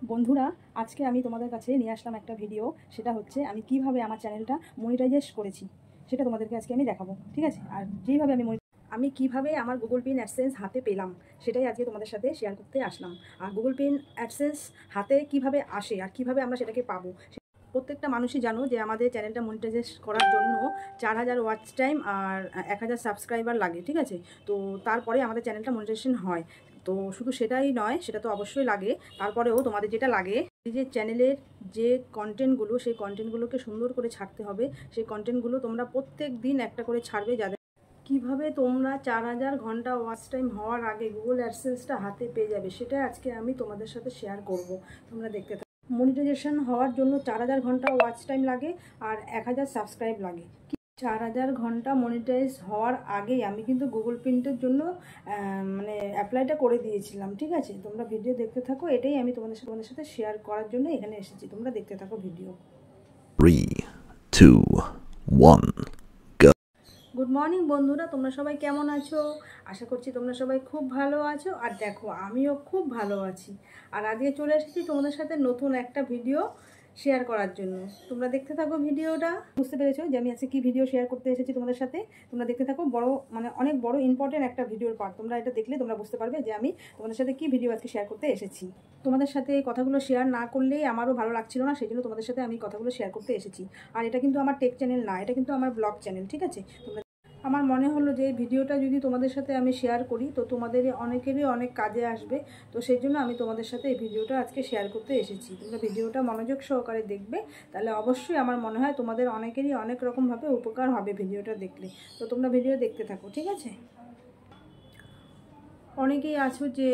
বন্ধুরা, আজকে আমি তোমাদের কাছে নিয়ে আসলাম একটা ভিডিও। সেটা হচ্ছে আমি কিভাবে আমার চ্যানেলটা মনিটাইজ করেছি, সেটা তোমাদেরকে আজকে আমি দেখাবো। ঠিক আছে? আর যেইভাবে আমি কিভাবে আমার গুগল পিন অ্যাডসেন্স হাতে পেলাম, সেটাই আজকে তোমাদের সাথে শেয়ার করতে আসলাম। আর গুগল পিন অ্যাডসেন্স হাতে কিভাবে আসে আর কিভাবে আমরা সেটাকে পাবো, প্রত্যেকটা মানুষই জানো যে আমাদের চ্যানেলটা মনিটাইজ করার জন্য 4000 ওয়াচ টাইম আর 1000 সাবস্ক্রাইবার লাগে। ঠিক আছে? তো তারপরে আমাদের চ্যানেলটা মনিটাইজেশন হয়। তো শুধু সেটাই নয়, সেটা তো অবশ্যই লাগে, তারপরেও তোমাদের যেটা লাগে যে চ্যানেলের যে কন্টেন্টগুলো, সেই কন্টেন্টগুলোকে সুন্দর করে ছাড়তে হবে। সেই কন্টেন্টগুলো তোমরা প্রত্যেক দিন একটা করে ছাড়বে। যাদের কিভাবে তোমরা 4000 ঘন্টা ওয়াচ টাইম হওয়ার আগে গুগল অ্যাডসেন্সটা হাতে পেয়ে যাবে, সেটা আজকে আমি তোমাদের সাথে শেয়ার করব। তোমরা দেখতে থাকো। মনিটাইজেশন হওয়ার জন্য 4000 ঘন্টা ওয়াচ টাইম লাগে আর 1000 সাবস্ক্রাইব লাগে। 4000 ঘন্টা মনিটাইজ হওয়ার আগেই আমি কিন্তু গুগল প্রিন্টের জন্য মানে অ্যাপ্লাইটা করে দিয়েছিলাম। ঠিক আছে? তোমরা ভিডিও দেখতে থাকো। এটাই আমি তোমাদের সাথে শেয়ার করার জন্য এখানে এসেছি। তোমরা দেখতে থাকো ভিডিও। 3, 2, 1. গুড মর্নিং বন্ধুরা, তোমরা সবাই কেমন আছো? আশা করছি তোমরা সবাই খুব ভালো আছো। আর দেখো, আমিও খুব ভালো আছি। আর আজকে চলে এসেছি তোমাদের সাথে নতুন একটা ভিডিও শেয়ার করার জন্য। তোমরা দেখতে থাকো ভিডিওটা। বুঝতে পেরেছো যে আমি আজকে কি ভিডিও শেয়ার করতে এসেছি তোমাদের সাথে? তোমরা দেখতে থাকো। অনেক বড় ইম্পর্টেন্ট একটা ভিডিওর পার্ট। তোমরা এটা দেখলে তোমরা বুঝতে পারবে যে আমি তোমাদের সাথে কি ভিডিও আজকে শেয়ার করতে এসেছি। তোমাদের সাথে এই কথাগুলো শেয়ার না করলেই আমারও ভালো লাগছিল না, সেই জন্য তোমাদের সাথে আমি কথাগুলো শেয়ার করতে এসেছি। আর এটা কিন্তু আমার টেক চ্যানেল না, এটা কিন্তু আমার ব্লগ চ্যানেল। ঠিক আছে? তোমরা আমার মনে হলো যে এই ভিডিওটা যদি তোমাদের সাথে আমি শেয়ার করি তো তোমাদের অনেকেরই অনেক কাজে আসবে। তো সেই জন্য আমি তোমাদের সাথে এই ভিডিওটা আজকে শেয়ার করতে এসেছি। তোমরা ভিডিওটা মনোযোগ সহকারে দেখবে, তাহলে অবশ্যই আমার মনে হয় তোমাদের অনেকেরই অনেক রকমভাবে উপকার হবে ভিডিওটা দেখলে। তো তোমরা ভিডিও দেখতে থাকো। ঠিক আছে? অনেকেই আছো যে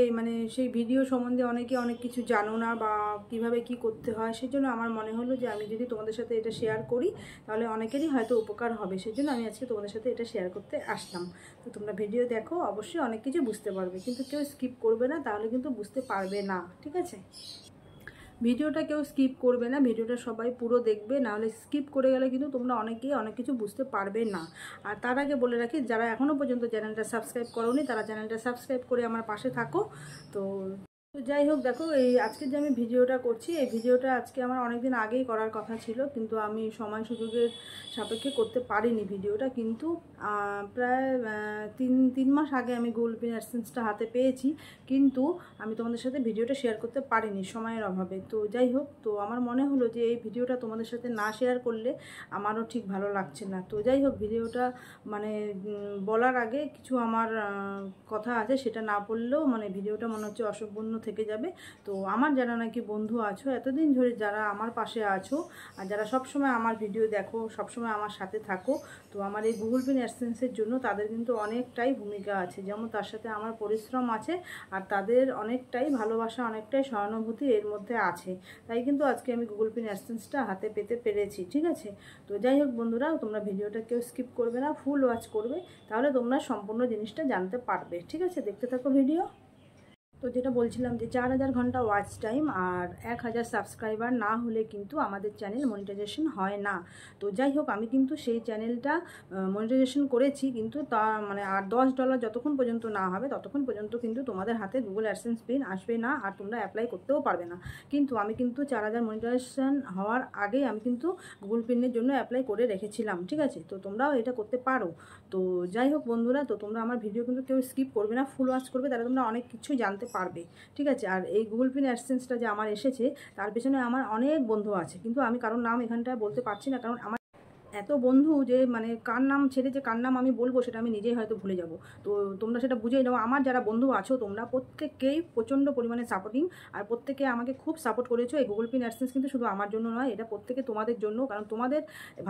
সেই ভিডিও সম্বন্ধে অনেকে অনেক কিছু জানো না বা কিভাবে কি করতে হয়। সেজন্য আমার মনে হলো যে আমি যদি তোমাদের সাথে এটা শেয়ার করি তাহলে অনেকেরই হয়তো উপকার হবে। সেজন্য আমি আজকে তোমাদের সাথে এটা শেয়ার করতে আসলাম। তো তোমরা ভিডিও দেখো, অবশ্যই অনেক কিছু বুঝতে পারবে, কিন্তু কেউ স্কিপ করবে না, তাহলে কিন্তু বুঝতে পারবে না। ঠিক আছে? ভিডিওটা কেউ স্কিপ করবে না, ভিডিওটা সবাই পুরো দেখবে, নাহলে স্কিপ করে গেলে কিন্তু তোমরা অনেকেই অনেক কিছু বুঝতে পারবে না। আর তার আগে বলে রাখি, যারা এখনও পর্যন্ত চ্যানেলটা সাবস্ক্রাইব করোনি তারা চ্যানেলটা সাবস্ক্রাইব করে আমার পাশে থাকো। তো তো যাই হোক, দেখো এই আজকে যে আমি ভিডিওটা করছি, এই ভিডিওটা আজকে আমার অনেক দিন আগেই করার কথা ছিল, কিন্তু আমি সময় সুযোগের সাপেক্ষে করতে পারিনি ভিডিওটা। কিন্তু প্রায় তিন মাস আগে আমি গুগল পিন অ্যাডসেন্সটা হাতে পেয়েছি, কিন্তু আমি তোমাদের সাথে ভিডিওটা শেয়ার করতে পারিনি সময়ের অভাবে। তো যাই হোক, তো আমার মনে হলো যে এই ভিডিওটা তোমাদের সাথে না শেয়ার করলে আমারও ঠিক ভালো লাগছে না। তো যাই হোক, ভিডিওটা বলার আগে কিছু আমার কথা আছে, সেটা না বললেও ভিডিওটা মনে হচ্ছে অসম্পূর্ণ থেকে যাবে। তো আমার যারা নাকি বন্ধু আছো এতদিন ধরে, যারা আমার পাশে আছো আর যারা সবসময় আমার ভিডিও দেখো, সবসময় আমার সাথে থাকো, তো আমার এই গুগল পিন অ্যাডসেন্সের জন্য তাদের কিন্তু অনেকটাই ভূমিকা আছে। যেমন তার সাথে আমার পরিশ্রম আছে, আর তাদের অনেকটাই ভালোবাসা, অনেকটাই সহানুভূতি এর মধ্যে আছে। তাই কিন্তু আজকে আমি গুগল পিন অ্যাডসেন্সটা হাতে পেতে পেরেছি। ঠিক আছে? তো যাই হোক বন্ধুরা, তোমরা ভিডিওটা কেউ স্কিপ করবে না, ফুল ওয়াচ করবে, তাহলে তোমরা সম্পূর্ণ জিনিসটা জানতে পারবে। ঠিক আছে? দেখতে থাকো ভিডিও। তো যেটা বলছিলাম যে 4000 ঘন্টা ওয়াচ টাইম আর 1000 সাবস্ক্রাইবার না হলে কিন্তু আমাদের চ্যানেল মনিটাইজেশন হয় না। তো যাই হোক, আমি কিন্তু সেই চ্যানেলটা মনিটাইজেশন করেছি, কিন্তু তা আর $10 যতক্ষণ পর্যন্ত না হবে ততক্ষণ পর্যন্ত কিন্তু তোমাদের হাতে গুগল অ্যাডসেন্স পিন আসবে না, আর তোমরা অ্যাপ্লাই করতেও পারবে না। কিন্তু আমি কিন্তু 4000 মনিটাইজেশন হওয়ার আগেই আমি কিন্তু গুগল পিনের জন্য অ্যাপ্লাই করে রেখেছিলাম। ঠিক আছে? তো তোমরাও এটা করতে পারো। তো যাই হোক বন্ধুরা, তো তোমরা আমার ভিডিও কিন্তু কেউ স্কিপ করবে না, ফুল ওয়াচ করবে, তাহলে তোমরা অনেক কিছু জানতে পারবে। ঠিক আছে? আর এই গুগল পিন অ্যাডসেন্সটা যে আমার এসেছে, তার পেছনে আমার অনেক বন্ধু আছে, কিন্তু আমি কারোর নাম এখানটায় বলতে পারছি না, কারণ আমার এত বন্ধু যে কার নাম ছেড়ে যে কার নাম আমি বলবো সেটা আমি নিজেই হয়তো ভুলে যাব। তো তোমরা সেটা বুঝেই নাও। আমার যারা বন্ধু আছো তোমরা প্রত্যেককেই প্রচণ্ড পরিমাণে সাপোর্টিং, আর প্রত্যেকে আমাকে খুব সাপোর্ট করেছো। এই গুগল পিন অ্যাডসেন্স কিন্তু শুধু আমার জন্য নয়, এটা প্রত্যেকে তোমাদের জন্য, কারণ তোমাদের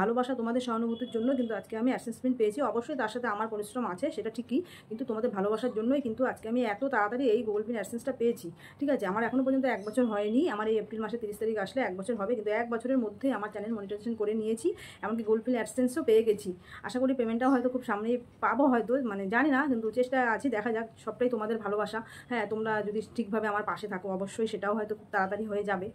ভালোবাসা, তোমাদের সহানুভূতির জন্য কিন্তু আজকে আমি অ্যাডসেন্স পিন পেয়েছি। অবশ্যই তার সাথে আমার পরিশ্রম আছে, সেটা ঠিকই, কিন্তু তোমাদের ভালোবাসার জন্যই কিন্তু আজকে আমি এত তাড়াতাড়ি এই গুগল পিন অ্যাডসেন্সটা পেয়েছি। ঠিক আছে? আমার এখনও পর্যন্ত 1 বছর হয়নি, আমার এই এপ্রিল মাসে 30 তারিখ আসলে 1 বছর হবে, কিন্তু 1 বছরের মধ্যে আমার চ্যানেল মনিটাইজেশন করে নিয়েছি, এমনকি গুগল পিন অ্যাডসেন্সও পেয়ে গেছি। আশা করি পেমেন্টটাও হয়তো খুব সামনেই পাবো, হয়তো জানি না, কিন্তু চেষ্টায় আছি, দেখা যাক। সবটাই তোমাদের ভালোবাসা। হ্যাঁ, তোমরা যদি ঠিকভাবে আমার পাশে থাকো অবশ্যই সেটাও হয়তো খুব তাড়াতাড়ি হয়ে যাবে।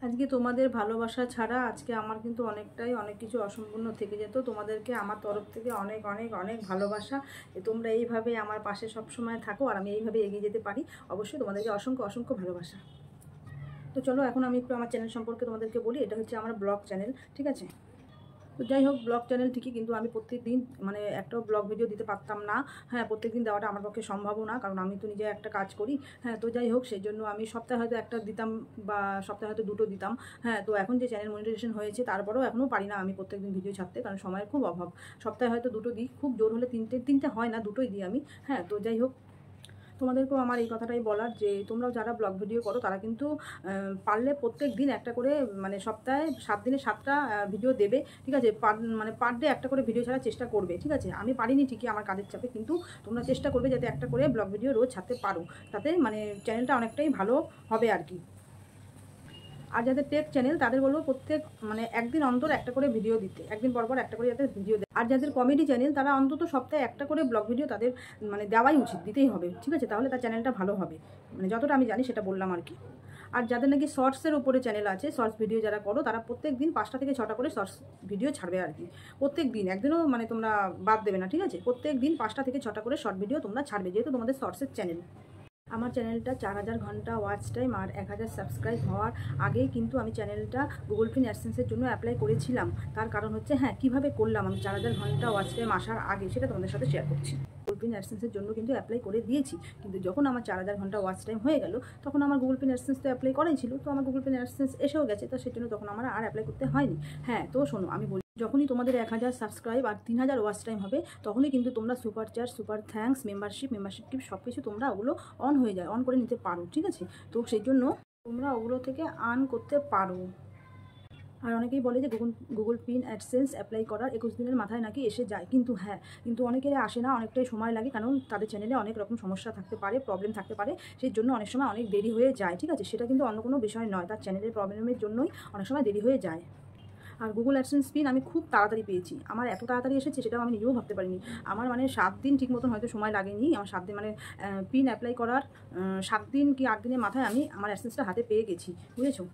আজকে তোমাদের ভালোবাসা ছাড়া আজকে আমার কিন্তু অনেক কিছু অসম্পূর্ণ থেকে যেত। তোমাদেরকে আমার তরফ থেকে অনেক অনেক অনেক ভালোবাসা, যে তোমরা এইভাবে আমার পাশে সবসময় থাকো আর আমি এইভাবে এগিয়ে যেতে পারি। অবশ্যই তোমাদেরকে অসংখ্য অসংখ্য ভালোবাসা। তো চলো এখন আমি একটু আমার চ্যানেল সম্পর্কে তোমাদেরকে বলি। এটা হচ্ছে আমার ব্লগ চ্যানেল, ঠিক আছে। তো যাই হোক, ব্লগ চ্যানেল ঠিকই, কিন্তু আমি প্রত্যেক দিন মানে একটাও ব্লগ ভিডিও দিতে পারতাম না। হ্যাঁ, প্রত্যেক দিন দেওয়াটা আমার পক্ষে সম্ভবও না, কারণ আমি তো নিজে একটা কাজ করি। হ্যাঁ, তো যাই হোক, সেই জন্য আমি সপ্তাহে হয়তো একটা দিতাম বা সপ্তাহে হয়তো দুটো দিতাম। হ্যাঁ, তো এখন যে চ্যানেল মনিটাইজেশন হয়েছে তারপরেও এখনও পারি না আমি প্রত্যেক দিন ভিডিও ছাড়তে, কারণ সময়ের খুব অভাব। সপ্তাহে হয়তো দুটো দিই, খুব জোর হলে তিনটে হয় না, দুটোই দিই আমি। হ্যাঁ, তো যাই হোক, তোমাদেরকেও আমার এই কথাটাই বলার যে তোমরাও যারা ব্লগ ভিডিও করো তারা কিন্তু পারলে প্রত্যেক দিন একটা করে, মানে সপ্তাহে 7 দিনে 7টা ভিডিও দেবে, ঠিক আছে। মানে পার ডে একটা করে ভিডিও ছাড়ার চেষ্টা করবে, ঠিক আছে। আমি পারিনি ঠিকই আমার কাজের চাপে, কিন্তু তোমরা চেষ্টা করবে যাতে একটা করে ব্লগ ভিডিও রোজ ছাড়তে পারো, তাতে মানে চ্যানেলটা অনেকটাই ভালো হবে আর কি। আর যাদের টেক চ্যানেল তাদের বলবো প্রত্যেক মানে একদিন অন্তর একটা করে ভিডিও দিতে, একদিন পর পর একটা করে যাদের ভিডিও দেয়। আর যাদের কমেডি চ্যানেল তারা অন্তত সপ্তাহে একটা করে ব্লগ ভিডিও তাদের মানে দেওয়াই উচিত, দিতেই হবে, ঠিক আছে। তাহলে তার চ্যানেলটা ভালো হবে, মানে যতটা আমি জানি সেটা বললাম আর কি। আর যাদের নাকি শর্টসের উপরে চ্যানেল আছে, শর্টস ভিডিও যারা করো, তারা প্রত্যেক দিন 5টা থেকে 6টা করে শর্টস ভিডিও ছাড়বে আর কি। প্রত্যেক দিন, একদিনও মানে তোমরা বাদ দেবে না, ঠিক আছে। প্রত্যেক দিন 5টা থেকে 6টা করে শর্ট ভিডিও তোমরা ছাড়বে, যেহেতু তোমাদের শর্টসের চ্যানেল। আমার চ্যানেলটা 4000 ঘন্টা ওয়াচ টাইম আর 1000 সাবস্ক্রাইব হওয়ার আগেই কিন্তু আমি চ্যানেলটা গুগল পিন অ্যাডসেন্সের জন্য অ্যাপ্লাই করেছিলাম। তার কারণ হচ্ছে, হ্যাঁ, কীভাবে করলাম আমি 4000 ঘন্টা ওয়াচ টাইম আসার আগে, সেটা তোমাদের সাথে শেয়ার করছি। গুগল পিন অ্যাডসেন্সের জন্য কিন্তু অ্যাপ্লাই করে দিয়েছি, কিন্তু যখন আমার 4000 ঘন্টা ওয়াচ টাইম হয়ে গেল, তখন আমার গুগল পিন অ্যাডসেন্স তো অ্যাপ্লাই করাই ছিল, তো আমার গুগল পিন অ্যাডসেন্স এসেও গেছে, তো সেই জন্য তখন আমার আর অ্যাপ্লাই করতে হয়নি। হ্যাঁ, তো শোনো, আমি বলি, যখনই তোমাদের 1000 সাবস্ক্রাইব আর 3000 ওয়াচ টাইম হবে, তখনই কিন্তু তোমরা super charge, super thanks, membership tip সব কিছু তোমরা ওগুলো অন হয়ে যায়, অন করে নিতে পারো, ঠিক আছে। তো সেই জন্য তোমরা ওগুলো থেকে আর্ন করতে পারো। আর অনেকেই বলে যে গুগল পিন অ্যাডসেন্স অ্যাপ্লাই করার 21 দিনের মাথায় নাকি এসে যায়, কিন্তু হ্যাঁ, কিন্তু অনেকের আসে না, অনেকটাই সময় লাগে, কারণ তাদের চ্যানেলে অনেক রকম সমস্যা থাকতে পারে, প্রবলেম থাকতে পারে, সেই জন্য অনেক সময় অনেক দেরি হয়ে যায়, ঠিক আছে। সেটা কিন্তু অন্য কোনো বিষয় নয়, তার চ্যানেলের প্রবলেমের জন্যই অনেক সময় দেরি হয়ে যায়। আর গুগল অ্যাডসেন্স পিন আমি খুব তাড়াতাড়ি পেয়েছি, আমার এত তাড়াতাড়ি এসেছে সেটাও আমি নিজেও ভাবতে পারিনি। আমার মানে 7 দিন ঠিক মতন হয়তো সময় লাগেনি, আমার 7 দিন মানে পিন অ্যাপ্লাই করার 7 দিন কি 8 দিনের মাথায় আমি আমার অ্যাডসেন্সটা হাতে পেয়ে গেছি, বুঝেছো।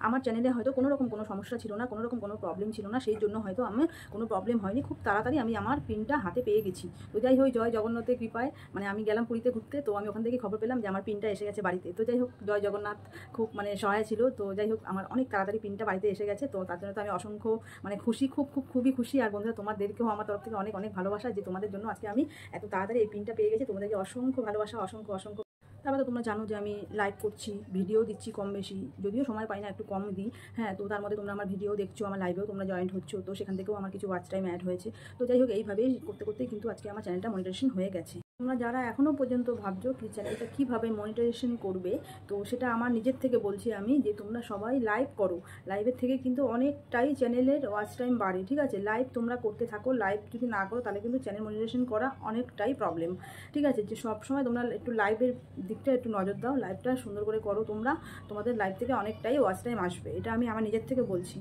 আমার চ্যানেলে হয়তো কোনো রকম কোনো সমস্যা ছিল না, কোনো রকম কোনো প্রবলেম ছিল না, সেই জন্য হয়তো আমার কোনো প্রবলেম হয়নি, খুব তাড়াতাড়ি আমি আমার পিনটা হাতে পেয়ে গেছি। তো যাই হোক, জয় জগন্নাথের কৃপায়, মানে আমি গেলাম পুরীতে ঘুরতে, তো আমি ওখান থেকে খবর পেলাম যে আমার পিনটা এসে গেছে বাড়িতে। তো যাই হোক, জয় জগন্নাথ খুব মানে সহায় ছিল। তো যাই হোক, আমার অনেক তাড়াতাড়ি পিনটা বাড়িতে এসে গেছে, তো তার জন্য তো আমি অসংখ্য মানে খুশি, খুবই খুশি। আর বন্ধুরা, তোমাদেরকেও আমার তরফ থেকে অনেক অনেক ভালোবাসা, যে তোমাদের জন্য আজকে আমি এত তাড়াতাড়ি এই পিনটা পেয়ে গেছি। তোমাদেরকে অসংখ্য ভালোবাসা, অসংখ্য। তারপরে তো তোমরা জানো যে আমি লাইভ করছি, ভিডিও দিচ্ছি কম বেশি, যদিও সময় পাই না, একটু কম দিই। হ্যাঁ, তো তার মধ্যে তোমরা আমার ভিডিও দেখছো, আমার লাইভেও তোমরা জয়েন্ট হচ্ছো, তো সেখান থেকেও আমার কিছু ওয়াচ টাইম অ্যাড হয়েছে। তো যাই হোক, এইভাবেই করতে করতেই কিন্তু আজকে আমার চ্যানেলটা মনিটাইজেশন হয়ে গেছে। তোমরা যারা এখনও পর্যন্ত ভাবছো কি চ্যানেলটা কীভাবে মনিটাইজেশন করবে, তো সেটা আমার নিজের থেকে বলছি আমি, যে তোমরা সবাই লাইভ করো। লাইভের থেকে কিন্তু অনেকটাই চ্যানেলের ওয়াচ টাইম বাড়ে, ঠিক আছে। লাইভ তোমরা করতে থাকো, লাইভ যদি না করো তাহলে কিন্তু চ্যানেল মনিটাইজেশন করা অনেকটাই প্রবলেম, ঠিক আছে। যে সবসময় তোমরা একটু লাইভের দিকটা একটু নজর দাও, লাইভটা সুন্দর করে করো তোমরা, তোমাদের লাইভ থেকে অনেকটাই ওয়াচ টাইম আসবে, এটা আমি আমার নিজের থেকে বলছি।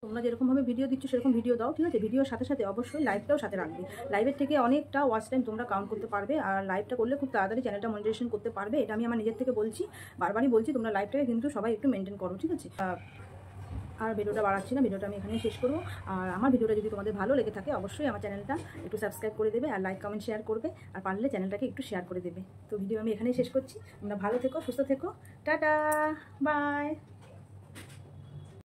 তোমরা যেরকমভাবে ভিডিও দিচ্ছ সেরকম ভিডিও দাও, ঠিক আছে। ভিডিওর সাথে সাথে অবশ্যই লাইভটাও সাথে রাখবে, লাইভের থেকে অনেকটা ওয়াচ টাইম তোমরা কাউন্ট করতে পারবে, আর লাইভটা করলে খুব তাড়াতাড়ি চ্যানেলটা মনিটাইজেশন করতে পারবে, এটা আমি আমার নিজের থেকে বলছি, বারবারই বলছি। তোমরা লাইভটাকে কিন্তু সবাই একটু মেনটেন করো, ঠিক আছে। আর ভিডিওটা বাড়াচ্ছি না, ভিডিওটা আমি এখানেই শেষ করবো। আর আমার ভিডিওটা যদি তোমাদের ভালো লেগে থাকে, অবশ্যই আমার চ্যানেলটা একটু সাবস্ক্রাইব করে দেবে, আর লাইক কমেন্ট শেয়ার করবে, আর পারলে চ্যানেলটাকে একটু শেয়ার করে দেবে। তো ভিডিও আমি এখানেই শেষ করছি, তোমরা ভালো থেকো, সুস্থ থেকো, টাটা, বাই।